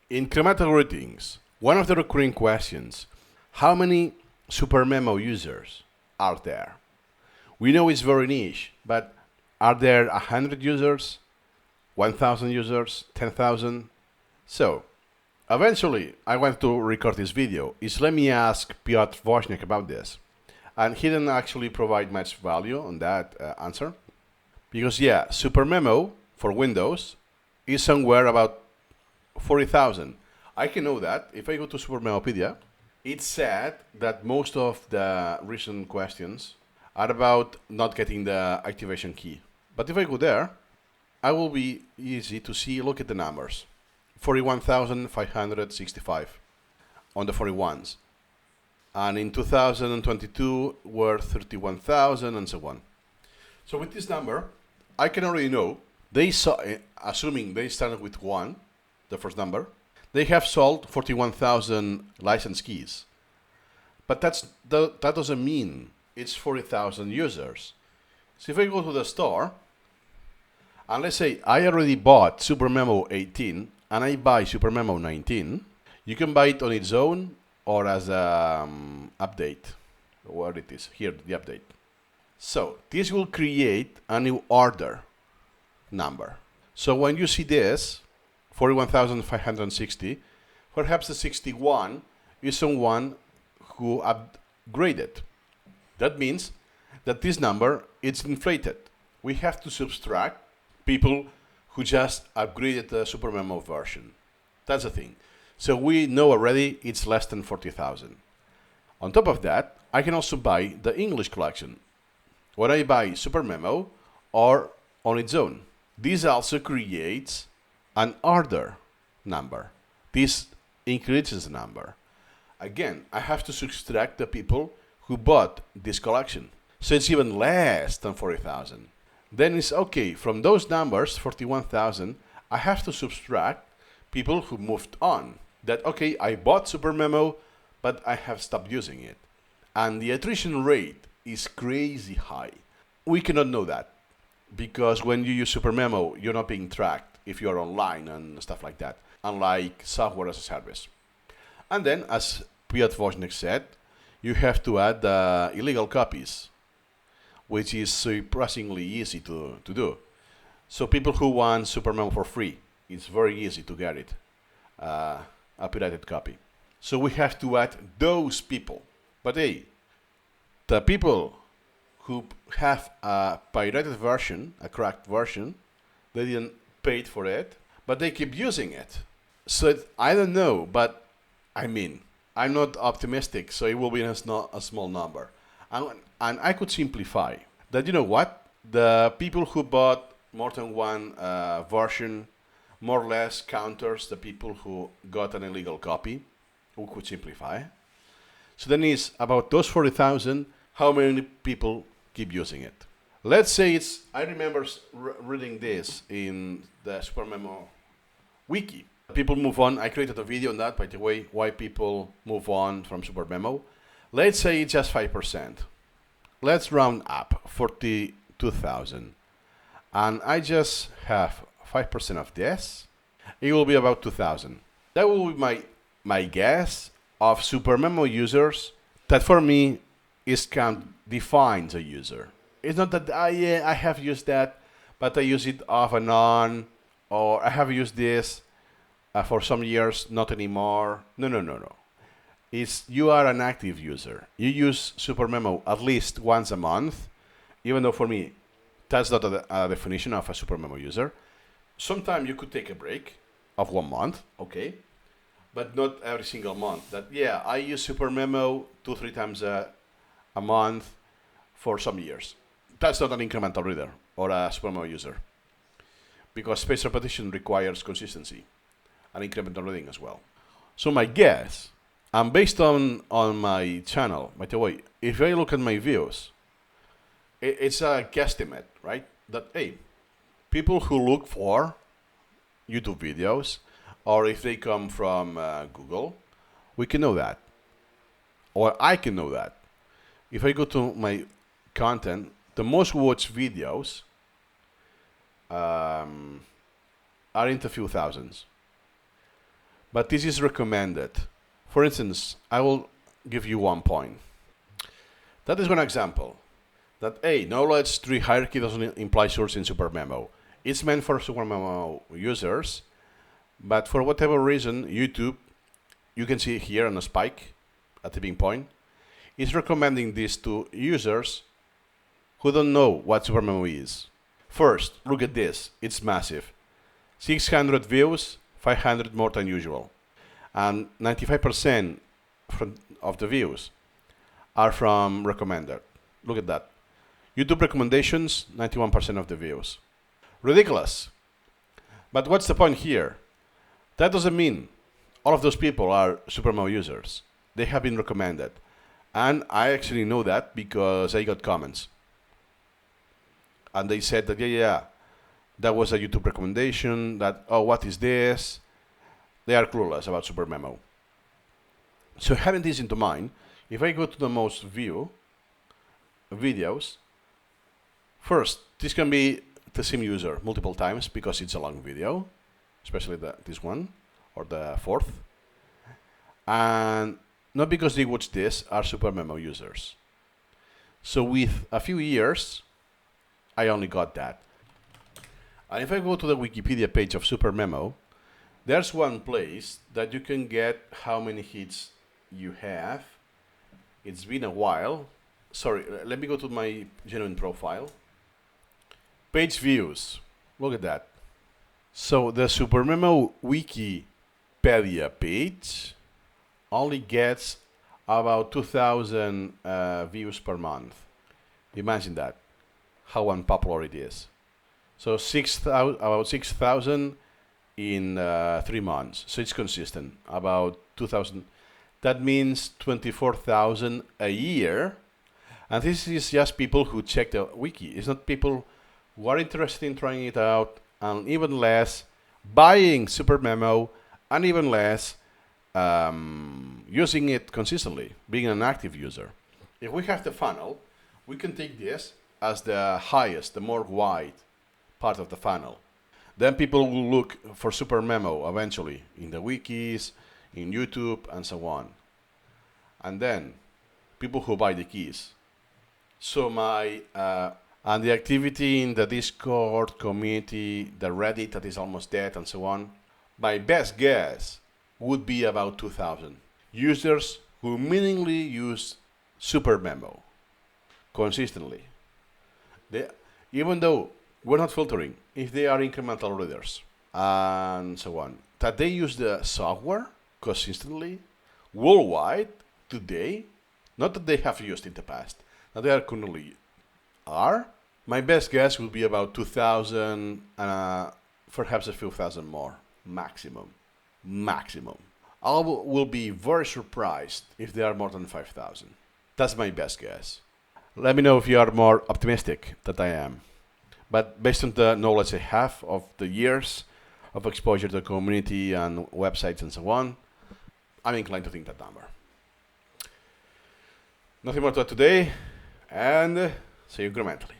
Incremental readings. One of the recurring questions, how many Supermemo users are there? We know it's very niche, but are there 100 users, 1,000 users, 10,000? So, eventually, I want to record this video. Let me ask Piotr Wozniak about this. And he didn't actually provide much value on that answer. Because yeah, Supermemo for Windows is somewhere about 40,000. I can know that. If I go to Supermemopedia, it said that most of the recent questions are about not getting the activation key. But if I go there, I will be easy to see, look at the numbers. 41,565 on the 41s. And in 2022 were 31,000 and so on. So with this number, I can already know, assuming they started with 1, the first number, they have sold 41,000 license keys. But that doesn't mean it's 40,000 users. So if I go to the store, and let's say I already bought Supermemo 18, and I buy Supermemo 19, you can buy it on its own or as an update. Where it is, here, the update. So this will create a new order number. So when you see this, 41,560, perhaps the 61 is someone who upgraded. That means that this number is inflated. We have to subtract people who just upgraded the Supermemo version. That's the thing. So we know already it's less than 40,000. On top of that, I can also buy the English collection. When I buy Supermemo or on its own, this also creates an order number. This increases the number. Again, I have to subtract the people who bought this collection. So it's even less than 40,000. Then it's okay, from those numbers, 41,000, I have to subtract people who moved on. That, okay, I bought Supermemo, but I have stopped using it. And the attrition rate is crazy high. We cannot know that, because when you use Supermemo, you're not being tracked if you're online and stuff like that, unlike software as a service. And then, as Piotr Wozniak said, you have to add illegal copies, which is surprisingly easy to do. So people who want Supermemo for free, it's very easy to get it, a pirated copy. So we have to add those people. But hey, the people who have a pirated version, a cracked version, they didn't pay for it, but they keep using it. So I don't know, but I mean, I'm not optimistic, so it will be a small number. And I could simplify that, you know what? The people who bought more than one version more or less counters the people who got an illegal copy. We could simplify. So then it's about those 40,000, how many people keep using it? Let's say I remember reading this in the Supermemo wiki. People move on. I created a video on that, by the way, why people move on from Supermemo. Let's say it's just 5%. Let's round up, 42,000. And I just have 5% of this. It will be about 2,000. That will be my guess of Supermemo users that for me defines a user. It's not that I have used that, but I use it off and on, or I have used this for some years, not anymore. No. You are an active user. You use Supermemo at least once a month, even though for me, that's not a definition of a Supermemo user. Sometimes you could take a break of 1 month, okay, but not every single month. I use Supermemo 2-3 times a month for some years. That's not an incremental reader or a Supermemo user, because spaced repetition requires consistency, and incremental reading as well. So my guess, and based on my channel, by the way, if I look at my views, it's a guesstimate, right? That, hey, people who look for YouTube videos, or if they come from Google, we can know that. Or I can know that. If I go to my content, the most watched videos are in the few thousands. but this is recommended. For instance, I will give you 1 point. That is one example. That A, knowledge tree hierarchy doesn't imply source in Supermemo. It's meant for Supermemo users, but for whatever reason, YouTube, you can see here on a spike, a tipping point, is recommending this to users who don't know what Supermemo is. First, look at this. It's massive. 600 views, 500 more than usual. And 95% of the views are from recommended. Look at that. YouTube recommendations, 91% of the views. Ridiculous. But what's the point here? That doesn't mean all of those people are Supermemo users. They have been recommended. And I actually know that because I got comments. And they said that, yeah, that was a YouTube recommendation, that, oh, what is this? They are clueless about Supermemo. So having this into mind, if I go to the most view videos, first, this can be the same user multiple times because it's a long video, especially this one, or the fourth. And not because they watch this are Supermemo users. So with a few years, I only got that. And if I go to the Wikipedia page of Supermemo, there's one place that you can get how many hits you have. It's been a while. Sorry, let me go to my genuine profile. Page views. Look at that. So the Supermemo Wikipedia page only gets about 2,000 views per month. Imagine that, how unpopular it is. So about 6,000 in 3 months. So it's consistent, about 2,000. That means 24,000 a year. And this is just people who check the wiki. It's not people who are interested in trying it out, and even less buying Supermemo, and even less using it consistently, being an active user. If we have the funnel, we can take this as the highest, the more wide part of the funnel. Then people will look for Supermemo eventually in the wikis, in YouTube, and so on. And then people who buy the keys. So and the activity in the Discord community, the Reddit that is almost dead, and so on, my best guess would be about 2,000 users who meaningfully use Supermemo consistently. Even though we're not filtering, if they are incremental readers and so on, that they use the software consistently, worldwide, today, not that they have used in the past, that they are currently are, my best guess will be about 2,000 and perhaps a few thousand more, maximum. I will be very surprised if there are more than 5,000. That's my best guess. Let me know if you are more optimistic than I am. But based on the knowledge I have of the years of exposure to the community and websites and so on, I'm inclined to think that number. Nothing more to add today, and see you incrementally.